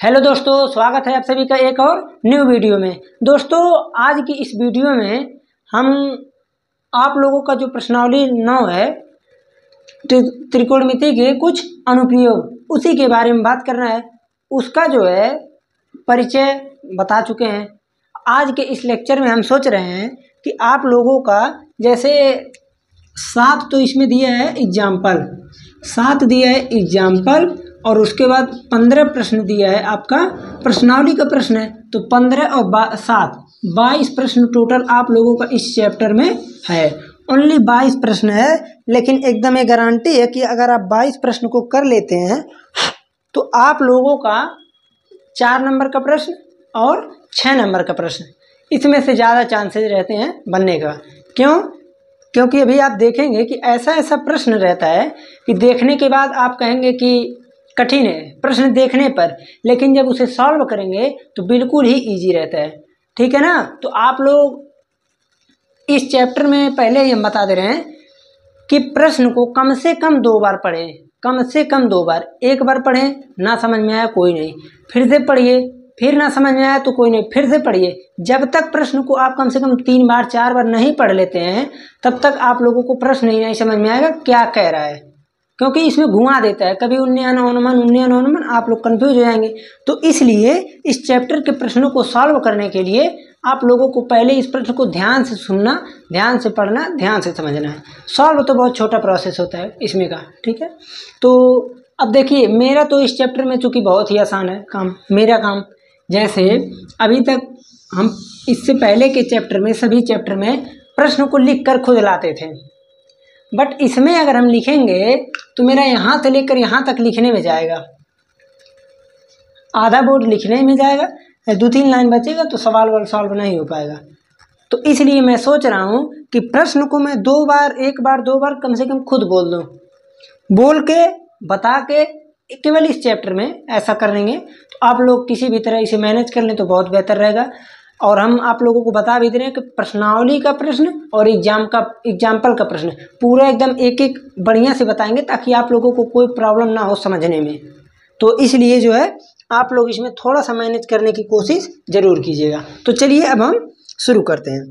Hello दोस्तों, स्वागत है आप सभी का एक और न्यू वीडियो में। दोस्तों, आज की इस वीडियो में हम आप लोगों का जो प्रश्नावली 9 है त्रिकोणमिति के कुछ अनुप्रयोग, उसी के बारे में बात करना है। उसका जो है परिचय बता चुके हैं। आज के इस लेक्चर में हम सोच रहे हैं कि आप लोगों का जैसे 7 तो इसमें दिया है एग्जाम्पल, 7 दिया है एग्जाम्पल और उसके बाद 15 प्रश्न दिया है आपका प्रश्नावली का प्रश्न है। तो 15 और 7 22 प्रश्न टोटल आप लोगों का इस चैप्टर में है। ओनली 22 प्रश्न है, लेकिन एकदम ये गारंटी है कि अगर आप 22 प्रश्न को कर लेते हैं तो आप लोगों का 4 नंबर का प्रश्न और 6 नंबर का प्रश्न, इसमें से ज़्यादा चांसेस रहते हैं बनने का। क्योंकि अभी आप देखेंगे कि ऐसा प्रश्न रहता है कि देखने के बाद आप कहेंगे कि कठिन है प्रश्न देखने पर, लेकिन जब उसे सॉल्व करेंगे तो बिल्कुल ही इजी रहता है। ठीक है ना। तो आप लोग इस चैप्टर में पहले ही हम बता दे रहे हैं कि प्रश्न को कम से कम 2 बार पढ़ें, कम से कम 2 बार। एक बार पढ़ें, ना समझ में आया कोई नहीं, फिर से पढ़िए, फिर ना समझ में आया तो कोई नहीं, फिर से पढ़िए। जब तक प्रश्न को आप कम से कम 3 बार 4 बार नहीं पढ़ लेते हैं तब तक आप लोगों को प्रश्न ही नहीं समझ में आएगा क्या कह रहा है, क्योंकि इसमें घुमा देता है। कभी उन्नयन अनुमान आप लोग कंफ्यूज हो जाएंगे। तो इसलिए इस चैप्टर के प्रश्नों को सॉल्व करने के लिए आप लोगों को पहले इस प्रश्न को ध्यान से सुनना, ध्यान से पढ़ना, ध्यान से समझना है। सॉल्व तो बहुत छोटा प्रोसेस होता है इसमें का। ठीक है। तो अब देखिए, मेरा तो इस चैप्टर में चूँकि बहुत ही आसान है काम, मेरा काम। जैसे अभी तक हम इससे पहले के चैप्टर में, सभी चैप्टर में प्रश्न को लिख कर खुद लाते थे, बट इसमें अगर हम लिखेंगे तो मेरा यहाँ से लेकर यहाँ तक लिखने में जाएगा, आधा बोर्ड लिखने में जाएगा, 2-3 लाइन बचेगा तो सवाल वाल सॉल्व नहीं हो पाएगा। तो इसलिए मैं सोच रहा हूँ कि प्रश्न को मैं 2 बार, 1 बार 2 बार कम से कम खुद बोल दूँ, बोल के बता के केवल इस चैप्टर में ऐसा कर लेंगे तो आप लोग किसी भी तरह इसे मैनेज कर लें तो बहुत बेहतर रहेगा। और हम आप लोगों को बता भी दे रहे हैं कि प्रश्नावली का प्रश्न और एग्जाम्पल का प्रश्न पूरा एकदम एक एक बढ़िया से बताएंगे ताकि आप लोगों को कोई प्रॉब्लम ना हो समझने में। तो इसलिए जो है आप लोग इसमें थोड़ा सा मैनेज करने की कोशिश ज़रूर कीजिएगा। तो चलिए अब हम शुरू करते हैं।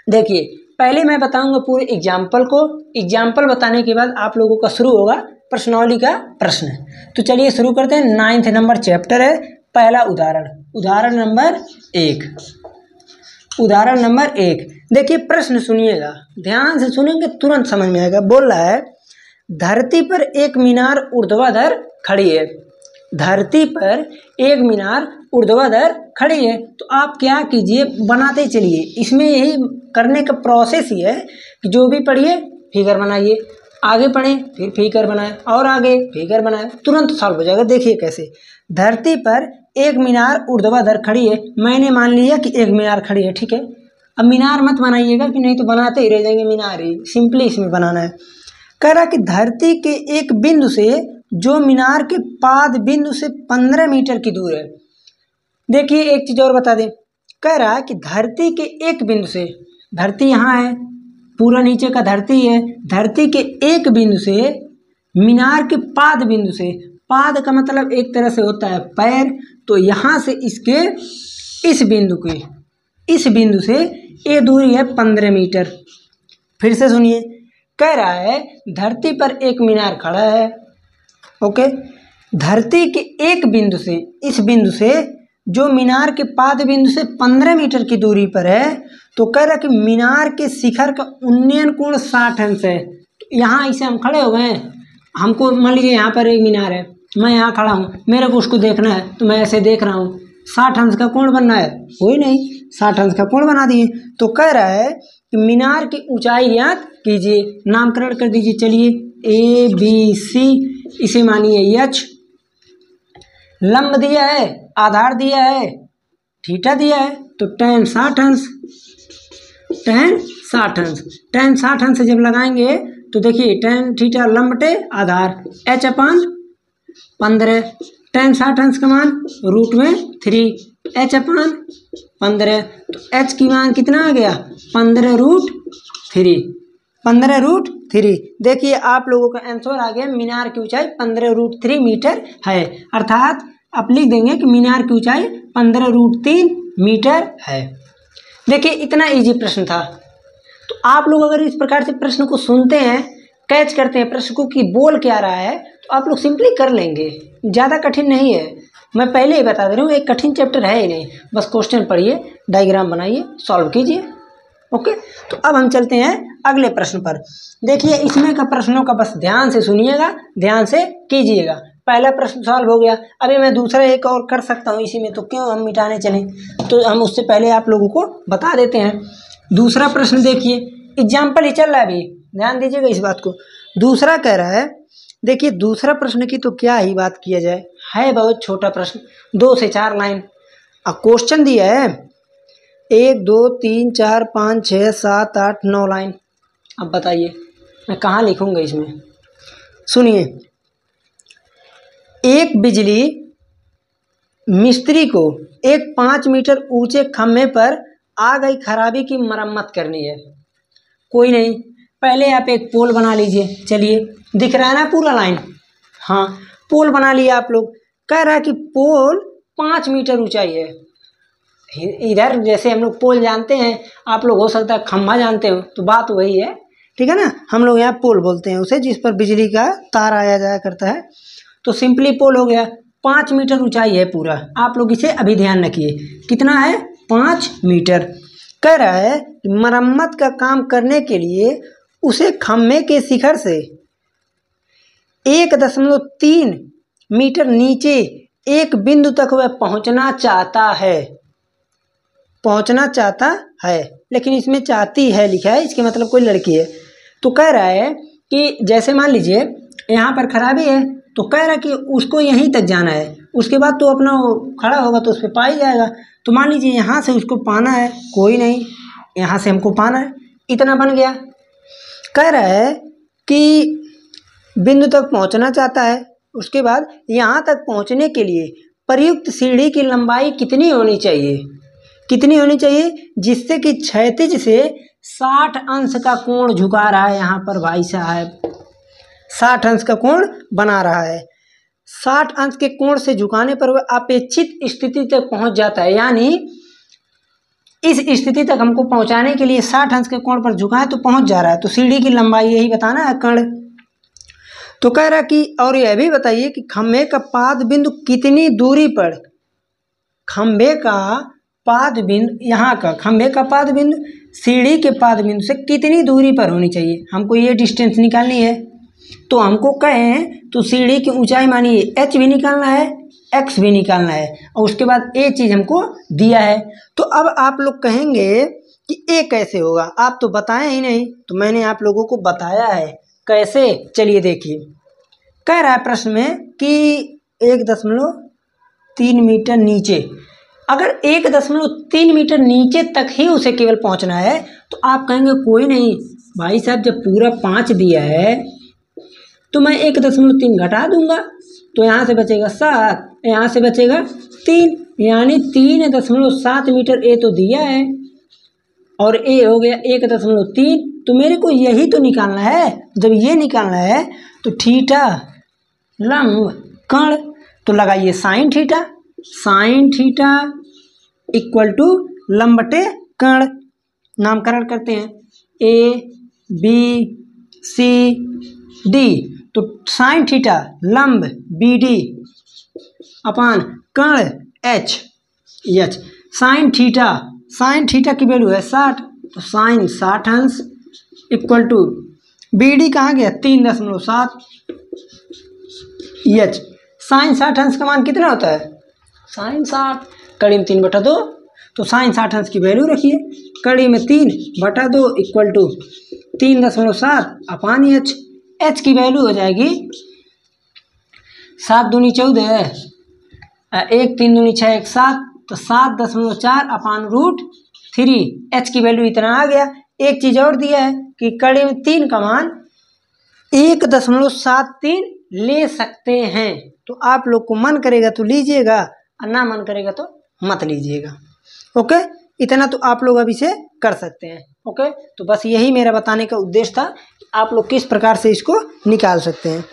देखिए, पहले मैं बताऊंगा पूरे एग्जाम्पल को, एग्जाम्पल बताने के बाद आप लोगों का शुरू होगा प्रश्नावली का प्रश्न। तो चलिए शुरू करते हैं। 9th नंबर चैप्टर है। पहला उदाहरण नंबर 1। उदाहरण नंबर 1 देखिए, प्रश्न सुनिएगा, ध्यान से सुनेंगे तुरंत समझ में आएगा। बोल रहा है, धरती पर एक मीनार ऊर्ध्वाधर खड़ी है। धरती पर एक मीनार ऊर्ध्वाधर खड़ी है। तो आप क्या कीजिए, बनाते चलिए। इसमें यही करने का प्रोसेस ही है कि जो भी पढ़िए फिगर बनाइए, आगे पढ़ें फिर फिगर बनाएं, और आगे फिगर बनाएं, तुरंत सॉल्व हो जाएगा। देखिए कैसे, धरती पर एक मीनार ऊर्ध्वाधर खड़ी है। मैंने मान लिया कि एक मीनार खड़ी है, ठीक है। अब मीनार मत बनाइएगा कि नहीं तो बनाते ही रह जाएंगे मीनार ही, सिंपली इसमें बनाना है। कह रहा कि धरती के एक बिंदु से जो मीनार के पाद बिंदु से 15 मीटर की दूर है। देखिए एक चीज़ और बता दें, कह रहा है कि धरती के एक बिंदु से, धरती यहाँ है, पूरा नीचे का धरती है, धरती के एक बिंदु से मीनार के पाद बिंदु से, पाद का मतलब एक तरह से होता है पैर, तो यहाँ से इसके इस बिंदु से ये दूरी है 15 मीटर। फिर से सुनिए, कह रहा है धरती पर एक मीनार खड़ा है, ओके। धरती के एक बिंदु से, इस बिंदु से जो मीनार के पाद बिंदु से 15 मीटर की दूरी पर है, तो कह रहा है कि मीनार के शिखर का उन्नयन कोण 60 अंश है। तो यहाँ इसे हम खड़े हो गए हैं, हमको मान लीजिए यहाँ पर एक मीनार है, मैं यहाँ खड़ा हूँ, मेरे को उसको देखना है, तो मैं ऐसे देख रहा हूँ, 60 अंश का कोण बनना है, कोई नहीं, 60 अंश का कोण बना दिए। तो कह रहा है कि मीनार की ऊंचाई ज्ञात कीजिए, नामकरण कर दीजिए। चलिए ABC, इसे मानिए H, लंब दिया है, आधार दिया है, थीटा दिया है, तो tan 60 अंश, tan 60 अंश से जब लगाएंगे तो देखिए tan थीटा लंब टे आधार H/15, tan 60 अंश का मान √3 H/15, तो H की मान कितना आ गया 15√3। देखिए आप लोगों का आंसर आ गया, मीनार की ऊंचाई 15√3 मीटर है। अर्थात आप लिख देंगे कि मीनार की ऊंचाई 15√3 मीटर है। देखिए इतना इजी प्रश्न था। तो आप लोग अगर इस प्रकार से प्रश्न को सुनते हैं, कैच करते हैं प्रश्न को कि बोल क्या रहा है, तो आप लोग सिंपली कर लेंगे, ज़्यादा कठिन नहीं है। मैं पहले ही बता दे रहा हूँ, एक कठिन चैप्टर है ही नहीं। बस क्वेश्चन पढ़िए, डायग्राम बनाइए, सॉल्व कीजिए। ओके, तो अब हम चलते हैं अगले प्रश्न पर। देखिए इसमें का प्रश्नों का बस ध्यान से सुनिएगा, ध्यान से कीजिएगा। पहला प्रश्न सॉल्व हो गया, अभी मैं दूसरा एक और कर सकता हूँ इसी में, तो क्यों हम मिटाने चलें। तो हम उससे पहले आप लोगों को बता देते हैं। दूसरा प्रश्न देखिए, एग्जाम्पल ही चल रहा है अभी, ध्यान दीजिएगा इस बात को। दूसरा कह रहा है, देखिए दूसरा प्रश्न की तो क्या ही बात किया जाए, है बहुत छोटा प्रश्न, 2 से 4 लाइन। अब क्वेश्चन दिया है 1 2 3 4 5 6 7 8 9 लाइन। अब बताइए मैं कहाँ लिखूंगा इसमें। सुनिए, एक बिजली मिस्त्री को एक 5 मीटर ऊंचे खंभे पर आ गई खराबी की मरम्मत करनी है। कोई नहीं, पहले आप एक पोल बना लीजिए। चलिए, दिख रहा है ना पूरा लाइन, हाँ पोल बना लिया आप लोग। कह रहा है कि पोल 5 मीटर ऊंचाई है। इधर जैसे हम लोग पोल जानते हैं, आप लोग हो सकता है खंभा जानते हो, तो बात वही है, ठीक है ना। हम लोग यहाँ पोल बोलते हैं उसे, जिस पर बिजली का तार आया जाया करता है। तो सिंपली पोल हो गया, 5 मीटर ऊंचाई है पूरा। आप लोग इसे अभी ध्यान रखिए, कितना है, 5 मीटर। कह रहा है कि मरम्मत का काम करने के लिए उसे खंभे के शिखर से 1.3 मीटर नीचे एक बिंदु तक वह पहुंचना चाहता है, लेकिन इसमें चाहती है लिखा है, इसके मतलब कोई लड़की है। तो कह रहा है कि जैसे मान लीजिए यहाँ पर खराबी है, तो कह रहा है कि उसको यहीं तक जाना है, उसके बाद तो अपना खड़ा होगा तो उस पर पा ही जाएगा। तो मान लीजिए यहाँ से उसको पाना है, कोई नहीं, यहाँ से हमको पाना है, इतना बन गया। कह रहा है कि बिंदु तक पहुँचना चाहता है, उसके बाद यहाँ तक पहुँचने के लिए प्रयुक्त सीढ़ी की लंबाई कितनी होनी चाहिए, जिससे कि क्षैतिज से 60 अंश का कोण झुका रहा है। यहाँ पर भाई साहब 60 अंश का कोण बना रहा है। 60 अंश के कोण से झुकाने पर वह अपेक्षित स्थिति तक पहुंच जाता है, यानी इस स्थिति तक हमको पहुंचाने के लिए 60 अंश के कोण पर झुका है तो पहुंच जा रहा है। तो सीढ़ी की लंबाई यही बताना है, कर्ण। तो कह रहा कि और यह भी बताइए कि खंभे का पाद बिंदु कितनी दूरी पर, खंभे का पाद बिंदु, यहाँ का खंभे का पाद बिंदु सीढ़ी के पाद बिंदु से कितनी दूरी पर होनी चाहिए। हमको ये डिस्टेंस निकालनी है। तो हमको कहें तो सीढ़ी की ऊंचाई मानिए h भी निकालना है, x भी निकालना है, और उसके बाद ये चीज़ हमको दिया है। तो अब आप लोग कहेंगे कि ये कैसे होगा, आप तो बताएं ही नहीं। तो मैंने आप लोगों को बताया है कैसे। चलिए देखिए, कह रहा है प्रश्न में कि 1.3 मीटर नीचे, अगर 1.3 मीटर नीचे तक ही उसे केवल पहुंचना है, तो आप कहेंगे कोई नहीं भाई साहब, जब पूरा 5 दिया है तो मैं 1.3 घटा दूंगा, तो यहाँ से बचेगा 7, यहाँ से बचेगा 3, यानी 3.7 मीटर ए तो दिया है और ए हो गया 1.3। तो मेरे को यही तो निकालना है। जब ये निकालना है तो थीटा लंब कर्ण, तो लगाइए साइन थीटा इक्वल टू लंब बटे कर्ण। नामकरण करते हैं ABCD, तो साइन थीटा लंब BD अपान कर्ण H। साइन थीटा की वैल्यू है 60, तो साइन 60 अंश इक्वल टू BD कहाँ गया 3.7 H। साइन 60 अंश का मान कितना होता है, साइन 60 कड़ी में 3/2, तो साइन 60 अंश की वैल्यू रखिए, कड़ी में 3/2 इक्वल टू 3.7 अपान H की वैल्यू हो जाएगी 7 दूनी 14, 1 3 दूनी 6 1 7, तो 7.4 अपान √3। H की वैल्यू इतना आ गया। एक चीज़ और दिया है कि कड़ी में 3 का मान 1.73 ले सकते हैं। तो आप लोग को मन करेगा तो लीजिएगा और ना मन करेगा तो मत लीजिएगा। ओके, इतना तो आप लोग अभी से कर सकते हैं। ओके, तो बस यही मेरा बताने का उद्देश्य था, आप लोग किस प्रकार से इसको निकाल सकते हैं।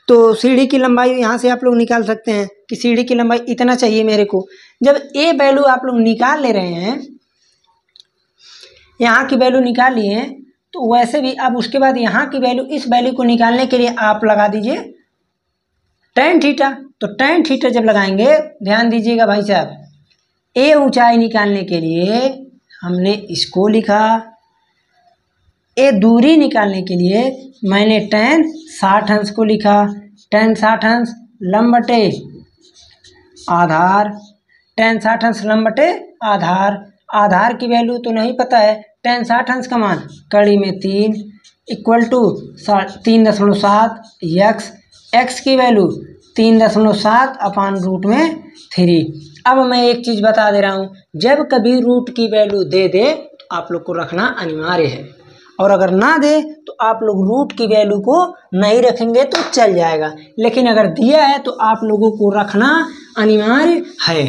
तो सीढ़ी की लंबाई यहाँ से आप लोग निकाल सकते हैं कि सीढ़ी की लंबाई इतना चाहिए मेरे को। जब ए वैल्यू आप लोग निकाल ले रहे हैं, यहाँ की वैल्यू निकाल लिए हैं, तो वैसे भी अब उसके बाद यहाँ की वैल्यू, इस वैल्यू को निकालने के लिए आप लगा दीजिए tan थीटा। तो tan थीटा जब लगाएंगे, ध्यान दीजिएगा भाई साहब, ए ऊंचाई निकालने के लिए हमने इसको लिखा, ए दूरी निकालने के लिए मैंने tan 60 अंश को लिखा। tan 60 अंश लंब बटे आधार, tan 60 अंश लंब बटे आधार। आधार की वैल्यू तो नहीं पता है, tan 60 अंश का मान कड़ी में 3 इक्वल टू 3.7 यक्स, एक्स की वैल्यू 3.7 अपान रूट में 3। अब मैं एक चीज़ बता दे रहा हूँ, जब कभी रूट की वैल्यू दे दे तो आप लोग को रखना अनिवार्य है, और अगर ना दे तो आप लोग रूट की वैल्यू को नहीं रखेंगे तो चल जाएगा, लेकिन अगर दिया है तो आप लोगों को रखना अनिवार्य है।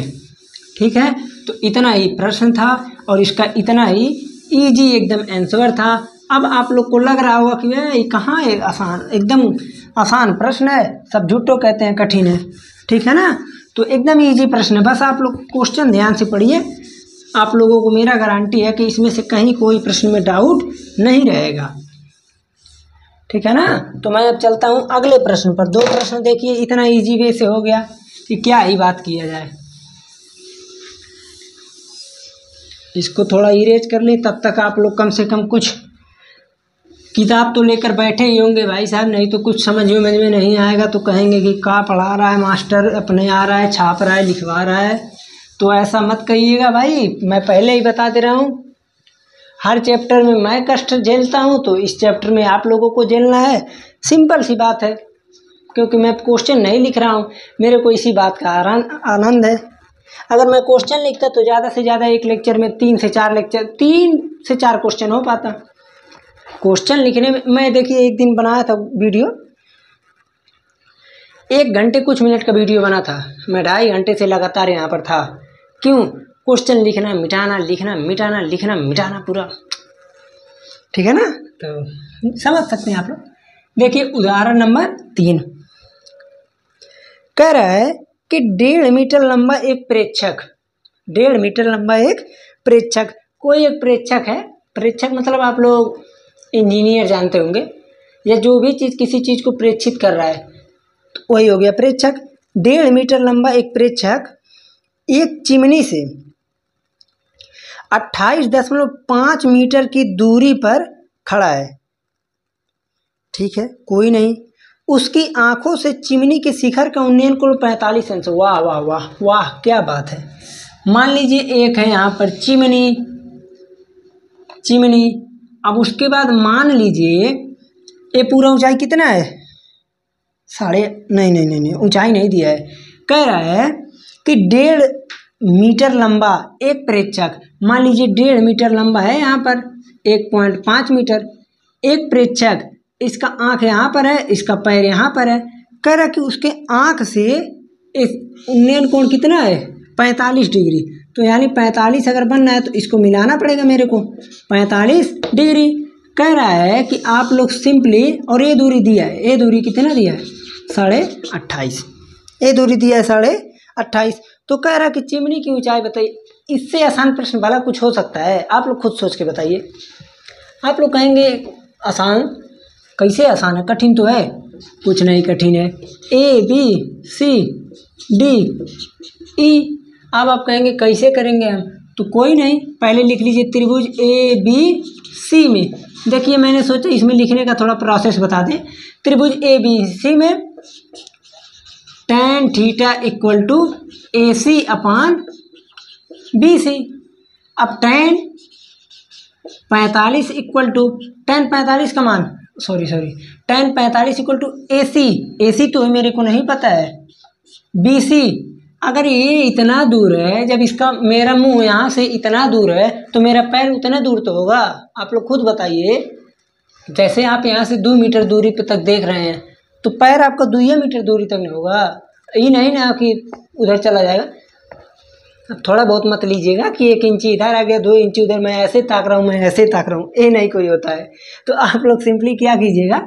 ठीक है, तो इतना ही प्रश्न था और इसका इतना ही इजी एकदम आंसर था। अब आप लोग को लग रहा होगा कि ये कहाँ है आसान, एकदम आसान प्रश्न है, सब झूठो कहते हैं कठिन है। ठीक है ना, तो एकदम इजी प्रश्न है, बस आप लोग क्वेश्चन ध्यान से पढ़िए। आप लोगों को मेरा गारंटी है कि इसमें से कहीं कोई प्रश्न में डाउट नहीं रहेगा। ठीक है ना, तो मैं अब चलता हूँ अगले प्रश्न पर। 2 प्रश्न देखिए, इतना इजी वे से हो गया कि क्या ही बात किया जाए। इसको थोड़ा इरेज कर ले, तब तक आप लोग कम से कम कुछ किताब तो लेकर बैठे ही होंगे भाई साहब, नहीं तो कुछ समझ में नहीं आएगा तो कहेंगे कि क्या पढ़ा रहा है मास्टर, अपने आ रहा है, छाप रहा है, लिखवा रहा है। तो ऐसा मत कहिएगा भाई, मैं पहले ही बता दे रहा हूँ, हर चैप्टर में मैं कष्ट झेलता हूँ तो इस चैप्टर में आप लोगों को झेलना है। सिंपल सी बात है, क्योंकि मैं क्वेश्चन नहीं लिख रहा हूँ, मेरे को इसी बात का आनंद है। अगर मैं क्वेश्चन लिखता तो ज़्यादा से ज़्यादा एक लेक्चर में 3 से 4 क्वेश्चन हो पाता। क्वेश्चन लिखने में मैं देखिए एक दिन बनाया था वीडियो, 1 घंटे कुछ मिनट का वीडियो बना था, मैं 2.5 घंटे से लगातार यहाँ पर था। क्यों? क्वेश्चन लिखना मिटाना, लिखना मिटाना, लिखना मिटाना पूरा। ठीक है ना, तो समझ सकते हैं आप लोग। देखिए उदाहरण नंबर 3 कह रहा है कि 1.5 मीटर लंबा एक प्रेक्षक, 1.5 मीटर लंबा एक प्रेक्षक, कोई एक प्रेक्षक है। प्रेक्षक मतलब आप लोग इंजीनियर जानते होंगे, या जो भी चीज़ किसी चीज़ को प्रेक्षित कर रहा है तो वही हो गया प्रेक्षक। 1.5 मीटर लंबा एक प्रेक्षक एक चिमनी से 28.5 मीटर की दूरी पर खड़ा है। ठीक है, कोई नहीं, उसकी आंखों से चिमनी के शिखर का उन्नयन कोण 45 अंश। वाह वाह वाह वाह, क्या बात है। मान लीजिए एक है यहाँ पर चिमनी, अब उसके बाद मान लीजिए ये पूरा ऊंचाई कितना है, नहीं ऊंचाई नहीं दिया है, कह रहा है कि 1.5 मीटर लंबा एक प्रेक्षक, मान लीजिए 1.5 मीटर लंबा है, यहाँ पर 1.5 मीटर एक प्रेक्षक, इसका आँख यहाँ पर है, इसका पैर यहाँ पर है। कह रहा कि उसके आँख से इस उन्नयन कोण कितना है 45 डिग्री। तो यानी 45 अगर बनना है तो इसको मिलाना पड़ेगा मेरे को 45 डिग्री। कह रहा है कि आप लोग सिंपली, और ये दूरी दिया है, ये दूरी कितना दिया है 28.5, ये दूरी दिया है 28.5। तो कह रहा है कि चिमनी की ऊंचाई बताइए। इससे आसान प्रश्न वाला कुछ हो सकता है? आप लोग खुद सोच के बताइए। आप लोग कहेंगे आसान, कैसे आसान है, कठिन तो है। कुछ नहीं कठिन है, ABCDE। अब आप कहेंगे कैसे करेंगे हम, तो कोई नहीं, पहले लिख लीजिए त्रिभुज ABC में। देखिए मैंने सोचा इसमें लिखने का थोड़ा प्रोसेस बता दें। त्रिभुज ABC में tan theta equal to AC upon BC। अब tan 45 इक्वल टू tan 45 का मान tan 45 इक्वल टू AC तो मेरे को नहीं पता है, BC। अगर ये इतना दूर है, जब इसका मेरा मुंह यहाँ से इतना दूर है तो मेरा पैर उतना दूर तो होगा। आप लोग खुद बताइए, जैसे आप यहाँ से 2 मीटर दूरी पे तक देख रहे हैं तो पैर आपका 2 मीटर दूरी तक नहीं होगा, ये नहीं ना कि उधर चला जाएगा। अब थोड़ा बहुत मत लीजिएगा कि 1 इंची इधर आ गया, 2 इंची उधर, मैं ऐसे ताक रहा हूँ, मैं ऐसे ताक रहा हूँ, ये नहीं कोई होता है। तो आप लोग सिंपली क्या कीजिएगा,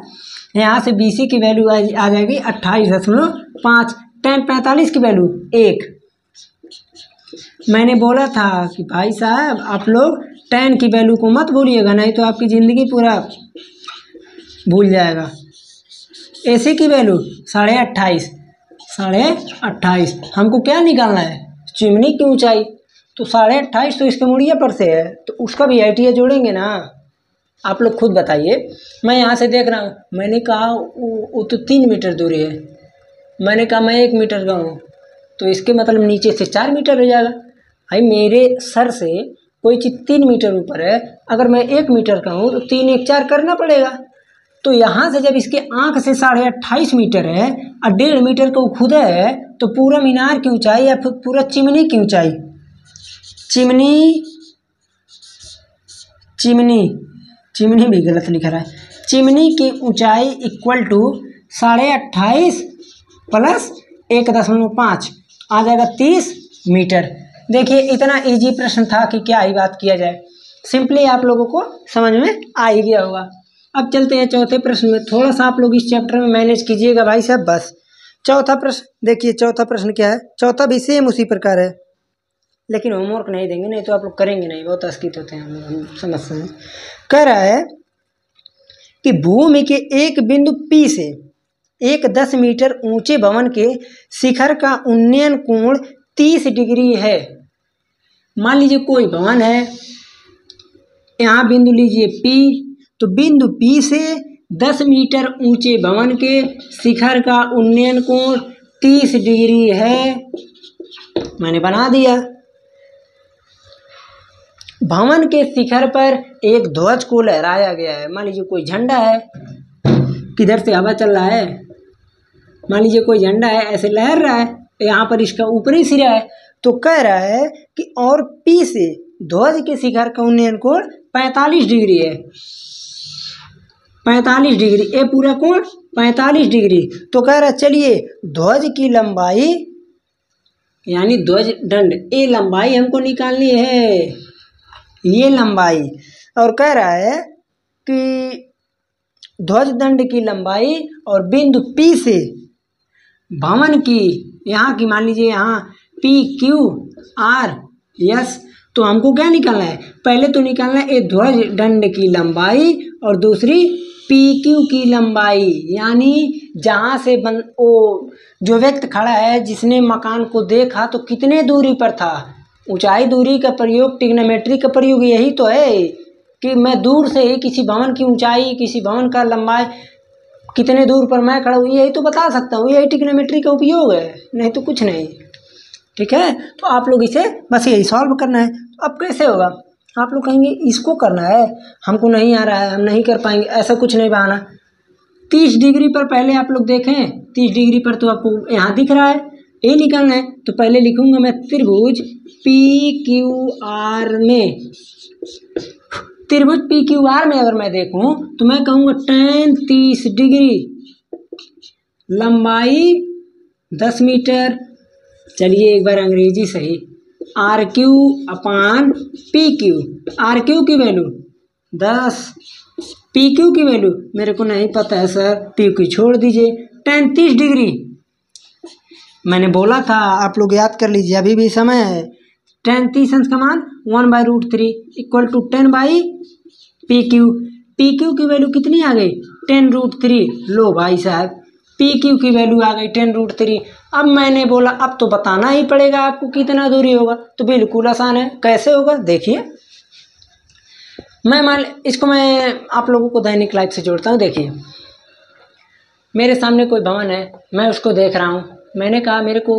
यहाँ से BC की वैल्यू आ जाएगी 28.5, tan 45 की वैल्यू 1। मैंने बोला था कि भाई साहब आप लोग tan की वैल्यू को मत भूलिएगा, नहीं तो आपकी ज़िंदगी पूरा भूल जाएगा। AC की वैल्यू 28.5, 28.5 हमको क्या निकालना है, चिमनी की ऊंचाई। तो 28.5 तो इसके मुड़िया पर से है, तो उसका भी आइडिया जोड़ेंगे ना। आप लोग खुद बताइए, मैं यहाँ से देख रहा हूँ, मैंने कहा वो तो 3 मीटर दूरी है, मैंने कहा मैं 1 मीटर का हूँ, तो इसके मतलब नीचे से 4 मीटर हो जाएगा। भाई मेरे सर से कोई चीज़ 3 मीटर ऊपर है, अगर मैं 1 मीटर का हूँ तो 3 1 4 करना पड़ेगा। तो यहाँ से जब इसके आँख से 28.5 मीटर है और 1.5 मीटर का वो खुदा है, तो पूरा मीनार की ऊंचाई या फिर पूरा चिमनी की ऊंचाई, चिमनी भी गलत लिख रहा है, चिमनी की ऊंचाई इक्वल टू 28.5 प्लस 1.5 आ जाएगा 30 मीटर। देखिए इतना इजी प्रश्न था कि क्या ही बात किया जाए, सिंपली आप लोगों को समझ में आ ही गया होगा। अब चलते हैं चौथे प्रश्न में। थोड़ा सा आप लोग इस चैप्टर में मैनेज कीजिएगा भाई साहब, बस। चौथा प्रश्न देखिए, चौथा प्रश्न क्या है, चौथा भी सेम उसी प्रकार है, लेकिन होमवर्क नहीं देंगे, नहीं तो आप लोग करेंगे नहीं, बहुत अस्कित होते हैं हम समझते हैं। कह रहा है कि भूमि के एक बिंदु P से एक 10 मीटर ऊंचे भवन के शिखर का उन्नयन कोण 30 डिग्री है। मान लीजिए कोई भवन है, यहाँ बिंदु लीजिए P, तो बिंदु P से 10 मीटर ऊंचे भवन के शिखर का उन्नयन कोण 30 डिग्री है। मैंने बना दिया। भवन के शिखर पर एक ध्वज को लहराया गया है। मान लीजिए कोई झंडा है, किधर से हवा चल रहा है, मान लीजिए कोई झंडा है ऐसे लहर रहा है, यहाँ पर इसका ऊपरी सिरा है। तो कह रहा है कि और P से ध्वज के शिखर का उन्नयन कोण 45 डिग्री है, 45 डिग्री, ये पूरा कोण 45 डिग्री। तो कह रहा है चलिए ध्वज की लंबाई यानी ध्वज दंड, ये लंबाई हमको निकालनी है, ये लंबाई। और कह रहा है कि ध्वज दंड की लंबाई और बिंदु P से भवन की, यहाँ की मान लीजिए यहाँ PQRS, तो हमको क्या निकालना है, पहले तो निकालना है ध्वज दंड की लंबाई और दूसरी PQ की लंबाई, यानी जहाँ से जो व्यक्ति खड़ा है जिसने मकान को देखा तो कितने दूरी पर था। ऊंचाई दूरी का प्रयोग, ट्रिग्नोमेट्री का प्रयोग यही तो है कि मैं दूर से ही किसी भवन की ऊंचाई, किसी भवन का लंबाई, कितने दूर पर मैं खड़ा हूँ, यही तो बता सकता हूँ, यही ट्रिग्नोमेट्री का उपयोग है, नहीं तो कुछ नहीं। ठीक है, तो आप लोग इसे बस यही सॉल्व करना है। तो अब कैसे होगा, आप लोग कहेंगे इसको करना है, हमको नहीं आ रहा है, हम नहीं कर पाएंगे, ऐसा कुछ नहीं बहाना। 30 डिग्री पर पहले आप लोग देखें, 30 डिग्री पर तो आपको यहाँ दिख रहा है, ये निकालना है। तो पहले लिखूंगा मैं त्रिभुज PQR में, त्रिभुज PQR में अगर मैं देखूं तो मैं कहूँगा tan 30 डिग्री, लंबाई 10 मीटर, चलिए एक बार अंग्रेजी सही, RQ/PQ, RQ की वैल्यू 10, PQ की वैल्यू मेरे को नहीं पता है सर, PQ छोड़ दीजिए। tan 30 डिग्री मैंने बोला था, आप लोग याद कर लीजिए, अभी भी समय है। tan 30 अंश का मान 1/√3 इक्वल टू 10/PQ। PQ की वैल्यू कितनी आ गई, 10√3। लो भाई साहब, PQ की वैल्यू आ गई 10√3। अब मैंने बोला अब तो बताना ही पड़ेगा आपको कितना दूरी होगा, तो बिल्कुल आसान है। कैसे होगा देखिए, इसको मैं आप लोगों को दैनिक लाइफ से जोड़ता हूँ। देखिए मेरे सामने कोई भवन है, मैं उसको देख रहा हूँ, मैंने कहा मेरे को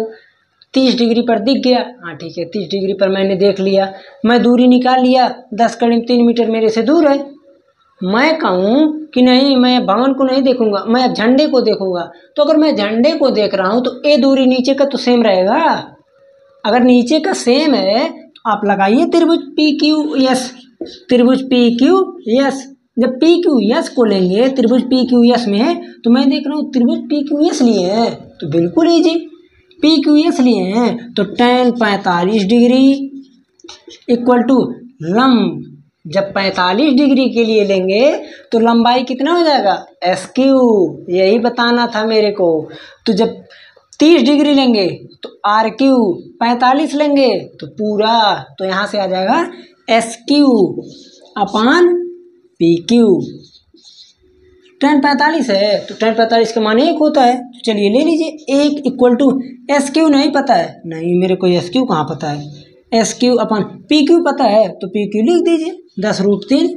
30 डिग्री पर दिख गया, हाँ ठीक है 30 डिग्री पर मैंने देख लिया, मैं दूरी निकाल लिया, 10 करीब 3 मीटर मेरे से दूर है। मैं कहूँ कि नहीं मैं भवन को नहीं देखूंगा, मैं अब झंडे को देखूंगा, तो अगर मैं झंडे को देख रहा हूँ तो ये दूरी नीचे का तो सेम रहेगा। अगर नीचे का सेम है तो आप लगाइए त्रिभुज PQS, त्रिभुज PQS। जब PQS को लेंगे त्रिभुज PQS में, तो मैं देख रहा हूँ त्रिभुज PQS लिए हैं, तो बिल्कुल ईजी। पी क्यू एस लिए हैं तो tan 45 डिग्री इक्वल टू लंब, जब 45 डिग्री के लिए लेंगे तो लंबाई कितना हो जाएगा एस क्यू, यही बताना था मेरे को। तो जब 30 डिग्री लेंगे तो आर क्यू, 45 लेंगे तो पूरा, तो यहाँ से आ जाएगा एस क्यू अपान पी क्यू। tan 45 है तो tan 45 का मान 1 होता है, तो चलिए ले लीजिए 1 इक्वल टू एस क्यू नहीं पता है, नहीं मेरे को एस क्यू कहाँ पता है, एस क्यू अपन पी क्यू पता है तो पी क्यू लिख दीजिए 10√3,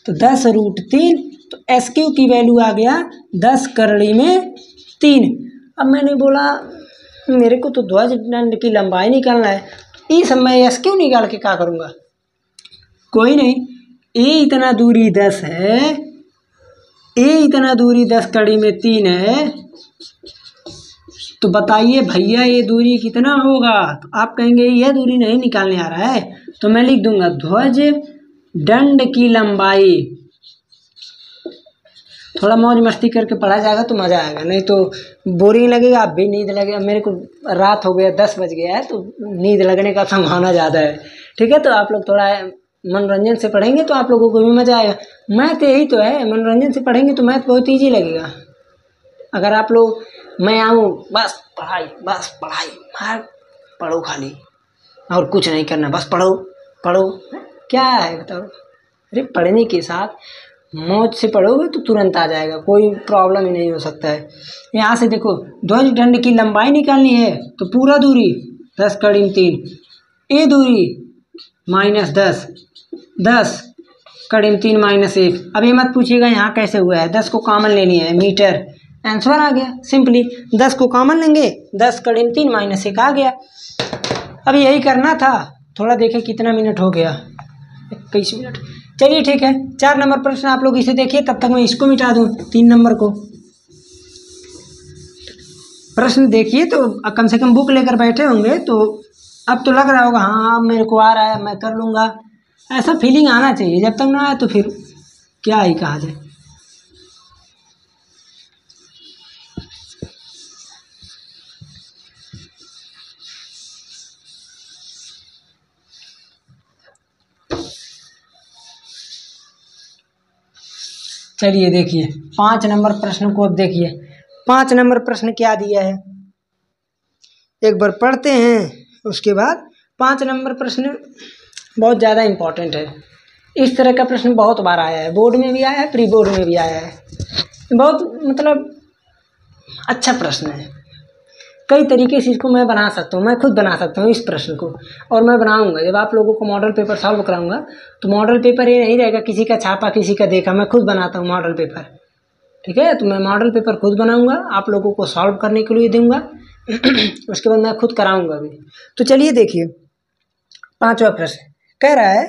तो 10√3, तो एस क्यू की वैल्यू आ गया 10 करड़ी में 3। अब मैंने बोला मेरे को तो ध्वज दंड की लंबाई निकालना है, इस मैं एस क्यू निकाल के क्या करूँगा, कोई नहीं, ए इतना दूरी 10 है, ए इतना दूरी 10 कड़ी में 3 है, तो बताइए भैया ये दूरी कितना होगा। तो आप कहेंगे यह दूरी नहीं निकालने आ रहा है, तो मैं लिख दूंगा ध्वज दंड की लंबाई। थोड़ा मौज मस्ती करके पढ़ा जाएगा तो मज़ा आएगा, नहीं तो बोरिंग लगेगा, आप भी नींद लगेगा। मेरे को रात हो गया 10 बज गया है तो नींद लगने का संभावना ज़्यादा है, ठीक है। तो आप लोग थोड़ा मनोरंजन से पढ़ेंगे तो आप लोगों को भी मज़ा आएगा। मैथ यही तो है, मनोरंजन से पढ़ेंगे तो मैथ बहुत ईजी लगेगा। अगर आप लोग मैं आऊँ बस पढ़ाई मार पढ़ो खाली और कुछ नहीं करना, बस पढ़ो क्या है बताओ। अरे पढ़ने के साथ मौज से पढ़ोगे तो तुरंत आ जाएगा, कोई प्रॉब्लम ही नहीं हो सकता है। यहाँ से देखो ध्वज दंड की लंबाई निकालनी है तो पूरा दूरी 10 कड़ी में 3, ए दूरी -10, 10 कड़ी में 3 -1। अब ये मत पूछिएगा यहाँ कैसे हुआ है, 10 को कॉमन लेनी है, मीटर आंसर आ गया सिंपली। 10 को कॉमन लेंगे, 10 कड़ी में 3 -1 आ गया। अब यही करना था, थोड़ा देखें कितना मिनट हो गया, 21 मिनट। चलिए ठीक है, 4 नंबर प्रश्न आप लोग इसे देखिए, तब तक मैं इसको मिटा दूं 3 नंबर को। प्रश्न देखिए तो कम से कम बुक लेकर बैठे होंगे तो अब तो लग रहा होगा हाँ मेरे को आ रहा है, मैं कर लूँगा, ऐसा फीलिंग आना चाहिए। जब तक ना आए तो फिर क्या ही कहा जाए। चलिए देखिए 5 नंबर प्रश्न को अब देखिए। 5 नंबर प्रश्न क्या दिया है एक बार पढ़ते हैं, उसके बाद 5 नंबर प्रश्न बहुत ज़्यादा इम्पोर्टेंट है। इस तरह का प्रश्न बहुत बार आया है, बोर्ड में भी आया है, प्री बोर्ड में भी आया है। बहुत मतलब अच्छा प्रश्न है, कई तरीके से इसको मैं बना सकता हूँ, मैं खुद बना सकता हूँ इस प्रश्न को, और मैं बनाऊंगा। जब आप लोगों को मॉडल पेपर सॉल्व कराऊंगा तो मॉडल पेपर ये नहीं रहेगा किसी का छापा किसी का देखा, मैं खुद बनाता हूँ मॉडल पेपर, ठीक है। तो मैं मॉडल पेपर खुद बनाऊंगा, आप लोगों को सॉल्व करने के लिए दूंगा उसके बाद मैं खुद कराऊंगा भी। तो चलिए देखिए 5वां प्रश्न कह रहा है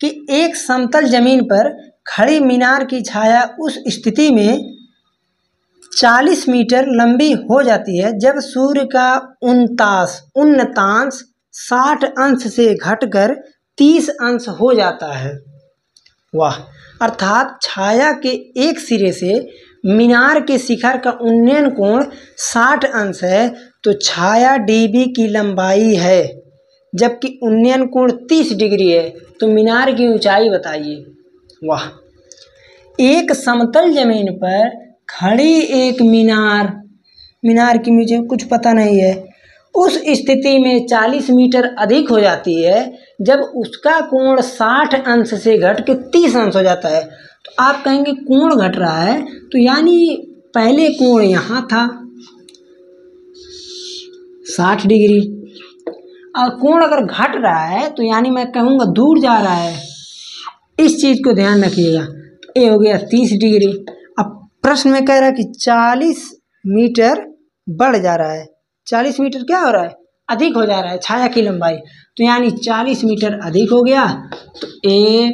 कि एक समतल जमीन पर खड़ी मीनार की छाया उस स्थिति में 40 मीटर लंबी हो जाती है जब सूर्य का उन्नतांश 60 अंश से घटकर 30 अंश हो जाता है। वाह, अर्थात छाया के एक सिरे से मीनार के शिखर का उन्नयन कोण 60 अंश है तो छाया डीबी की लंबाई है, जबकि उन्नयन कोण 30 डिग्री है, तो मीनार की ऊंचाई बताइए। वाह, एक समतल जमीन पर खड़ी एक मीनार की मुझे कुछ पता नहीं है, उस स्थिति में 40 मीटर अधिक हो जाती है जब उसका कोण 60 अंश से घट के 30 अंश हो जाता है। तो आप कहेंगे कोण घट रहा है तो यानी पहले कोण यहाँ था 60 डिग्री, और कोण अगर घट रहा है तो यानी मैं कहूँगा दूर जा रहा है। इस चीज़ को ध्यान रखिएगा। तो ये हो गया 30 डिग्री। अब प्रश्न में कह रहा है कि 40 मीटर बढ़ जा रहा है, 40 मीटर क्या हो रहा है अधिक हो जा रहा है छाया की लंबाई, तो यानी 40 मीटर अधिक हो गया। तो ए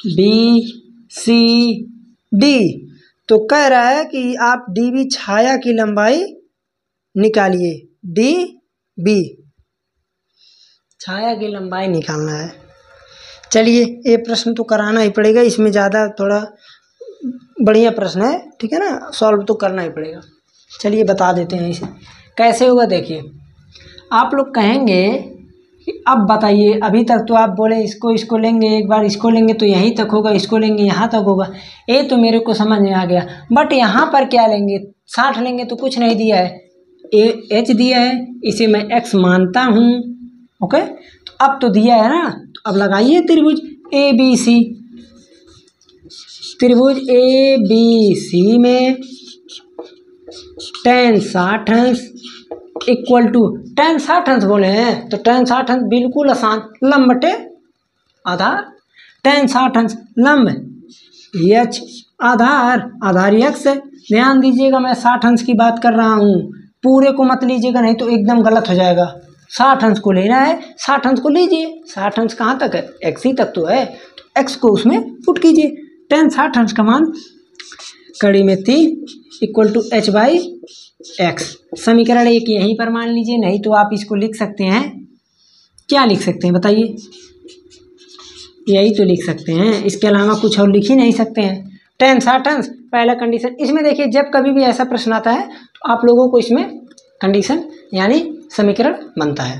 बी सी डी, तो कह रहा है कि आप डी बी छाया की लंबाई निकालिए, डी बी छाया की लंबाई निकालना है। चलिए ये प्रश्न तो कराना ही पड़ेगा, इसमें ज़्यादा थोड़ा बढ़िया प्रश्न है, ठीक है ना, सॉल्व तो करना ही पड़ेगा। चलिए बता देते हैं इसे। कैसे होगा देखिए, आप लोग कहेंगे कि अब बताइए, अभी तक तो आप बोले इसको लेंगे, एक बार इसको लेंगे तो यहीं तक होगा, इसको लेंगे यहाँ तक होगा, ये तो मेरे को समझ में आ गया। बट यहाँ पर क्या लेंगे, 60 लेंगे तो कुछ नहीं दिया है, एच दिया है, इसे मैं एक्स मानता हूँ। ओके, तो अब तो दिया है ना, तो अब लगाइए त्रिभुज ए बी सी। त्रिभुज ए बी सी में tan 60 अंश इक्वल टू tan 60 अंश बोले हैं तो tan 60 अंश बिल्कुल आसान, लंब बटे आधार। tan 60 अंश लंब, एच आधार एक्स है। ध्यान दीजिएगा मैं 60 अंश की बात कर रहा हूँ, पूरे को मत लीजिएगा नहीं तो एकदम गलत हो जाएगा। 60 अंश को लेना है, 60 अंश को लीजिए। 60 अंश कहाँ तक है, एक्स ही तक तो है, तो एक्स को उसमें पुट कीजिए। tan 60 अंश का मान कड़ी में 3 equal to h by x. समीकरण 1 यहीं पर मान लीजिए, नहीं तो आप इसको लिख सकते हैं, क्या लिख सकते हैं बताइए, यही तो लिख सकते हैं, इसके अलावा कुछ और लिख ही नहीं सकते हैं। tan 60 अंश पहला कंडीशन। इसमें देखिए जब कभी भी ऐसा प्रश्न आता है तो आप लोगों को इसमें कंडीशन यानी समीकरण बनता है।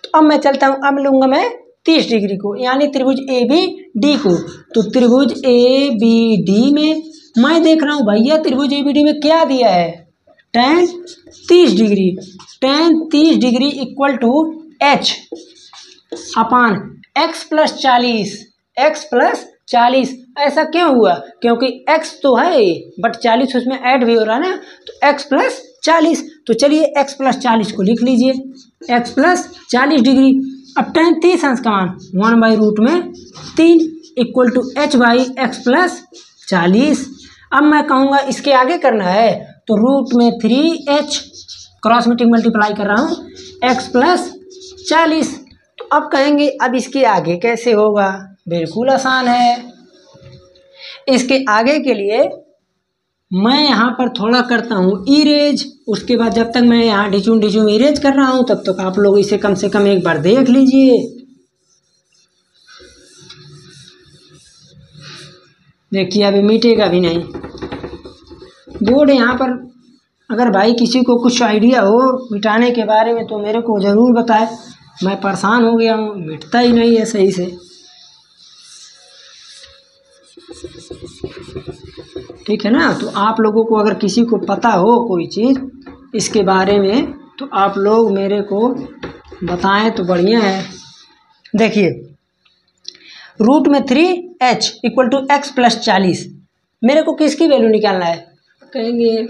तो अब मैं चलता हूँ, अब लूँगा मैं 30 डिग्री को, यानी त्रिभुज ए बी डी को। तो त्रिभुज ए बी डी में मैं देख रहा हूँ भैया त्रिभुज ए बी डी में क्या दिया है, tan 30 degree. tan 30 degree equal to h upon x plus 40, x plus 40। ऐसा क्यों हुआ, क्योंकि x तो है बट 40 उसमें ऐड भी हो रहा है ना, तो x प्लस 40। तो चलिए x प्लस 40 को लिख लीजिए, x प्लस 40 डिग्री। अब tan 30 अंश का मान 1/√3 equal to h by x plus 40। अब मैं कहूँगा इसके आगे करना है तो √3h क्रॉस मल्टीप्लाई कर रहा हूँ x प्लस 40। तो अब कहेंगे अब इसके आगे कैसे होगा, बिल्कुल आसान है। इसके आगे के लिए मैं यहाँ पर थोड़ा करता हूँ इरेज, उसके बाद जब तक मैं यहाँ ढिचूम इरेज कर रहा हूँ तब तक आप लोग इसे कम से कम एक बार देख लीजिए। देखिए अभी मिटेगा भी नहीं बोर्ड यहाँ पर। अगर भाई किसी को कुछ आइडिया हो मिटाने के बारे में तो मेरे को ज़रूर बताए, मैं परेशान हो गया हूँ, मिटता ही नहीं है सही से। ठीक है ना, तो आप लोगों को अगर किसी को पता हो कोई चीज़ इसके बारे में तो आप लोग मेरे को बताएं तो बढ़िया है। देखिए √3h equal to x plus 40, मेरे को किसकी वैल्यू निकालना है, कहेंगे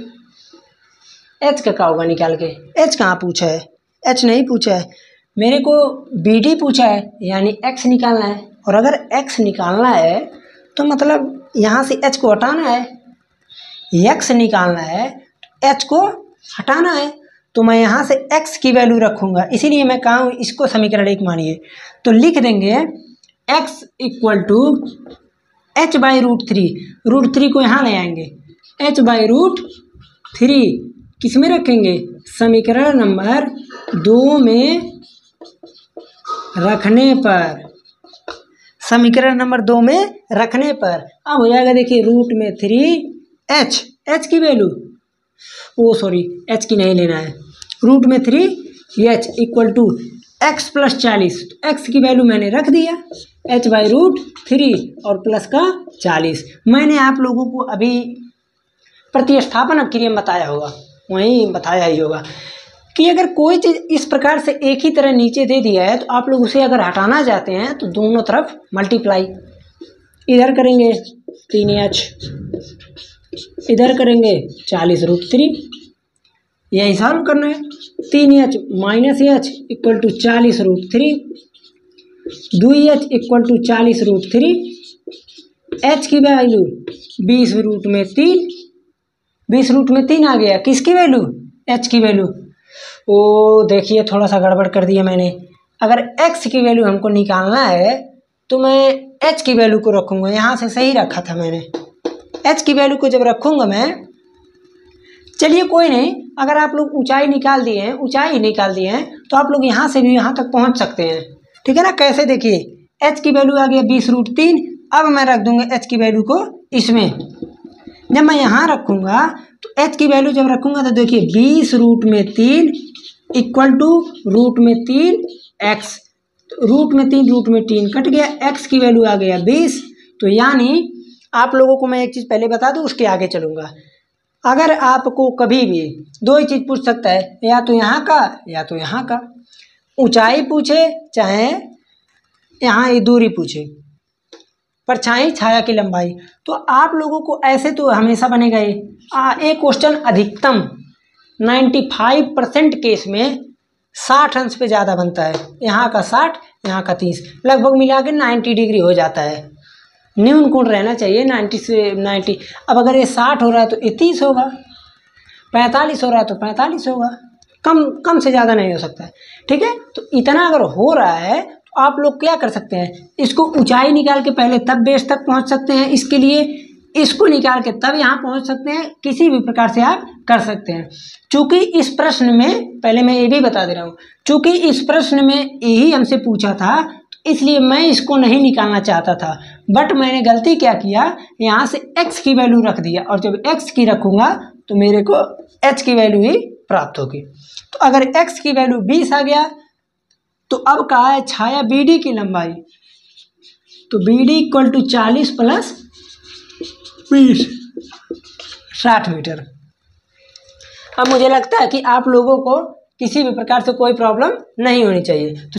h का होगा निकाल के। h कहाँ पूछा है, h नहीं पूछा है, मेरे को BD पूछा है यानी x निकालना है। और अगर x निकालना है तो मतलब यहाँ से h को हटाना है, x निकालना है h को हटाना है। तो मैं यहाँ से x की वैल्यू रखूँगा, इसीलिए मैं कहा हूँ इसको समीकरण 1 मानिए। तो लिख देंगे x equal to h by √3 को यहाँ ले आएंगे, h बाई √3 किस में रखेंगे, समीकरण नंबर 2 में रखने पर, समीकरण नंबर 2 में रखने पर अब हो जाएगा। देखिए √3h की वैल्यू, ओ सॉरी h की नहीं लेना है, √3h equal to x plus 40। तो x की वैल्यू मैंने रख दिया h बाई √3 और प्लस का 40। मैंने आप लोगों को अभी प्रतिस्थापन अपक्रिया में बताया होगा, वहीं बताया ही होगा कि अगर कोई चीज़ इस प्रकार से एक ही तरह नीचे दे दिया है तो आप लोग उसे अगर हटाना चाहते हैं तो दोनों तरफ मल्टीप्लाई, इधर करेंगे 3h, इधर करेंगे 40√3, यही सॉल्व करना है। 3h minus h equal to 40√3, 2h equal to 40√3, h की वैल्यू 20√3, 20√3 आ गया। किसकी वैल्यू, h की वैल्यू। ओ देखिए थोड़ा सा गड़बड़ कर दिया मैंने, अगर x की वैल्यू हमको निकालना है तो मैं h की वैल्यू को रखूँगा, यहाँ से सही रखा था मैंने, h की वैल्यू को जब रखूँगा मैं, चलिए कोई नहीं, अगर आप लोग ऊंचाई निकाल दिए हैं तो आप लोग यहाँ से भी यहाँ तक पहुँच सकते हैं। ठीक है ना, कैसे देखिए h की वैल्यू आ गया 20√3, अब मैं रख दूँगा h की वैल्यू को इसमें। जब मैं यहाँ रखूँगा तो h की वैल्यू जब रखूंगा तो देखिए 20√3 इक्वल टू √3x, √3 कट गया, x की वैल्यू आ गया 20। तो यानी आप लोगों को मैं एक चीज़ पहले बता दूं, उसके आगे चलूंगा। अगर आपको कभी भी दो ही चीज़ पूछ सकता है, या तो यहाँ का या तो यहाँ का, ऊंचाई पूछे चाहे यहाँ ये दूरी पूछे, परछाई छाया की लंबाई, तो आप लोगों को ऐसे तो हमेशा बनेगा ये। एक क्वेश्चन अधिकतम 95% केस में 60 अंश पे ज़्यादा बनता है। यहाँ का 60, यहाँ का 30, लगभग मिला के 90 डिग्री हो जाता है। न्यून कोण रहना चाहिए 90 से 90। अब अगर ये 60 हो रहा है तो ये 30 होगा, 45 हो रहा है तो 45 होगा, कम से ज़्यादा नहीं हो सकता है। ठीक है, तो इतना अगर हो रहा है तो आप लोग क्या कर सकते हैं, इसको ऊंचाई निकाल के पहले तब बेस तक पहुंच सकते हैं, इसके लिए इसको निकाल के तब यहाँ पहुंच सकते हैं, किसी भी प्रकार से आप कर सकते हैं। चूंकि इस प्रश्न में, पहले मैं ये भी बता दे रहा हूँ, चूंकि इस प्रश्न में यही हमसे पूछा था, इसलिए मैं इसको नहीं निकालना चाहता था, बट मैंने गलती क्या किया, यहाँ से x की वैल्यू रख दिया, और जब x की रखूँगा तो मेरे को h की वैल्यू ही प्राप्त होगी। तो अगर x की वैल्यू 20 आ गया, तो अब कहा है छाया BD की लंबाई, तो BD equal to 40 plus 20, 60 metre. अब मुझे लगता है कि आप लोगों को किसी भी प्रकार से कोई प्रॉब्लम नहीं होनी चाहिए।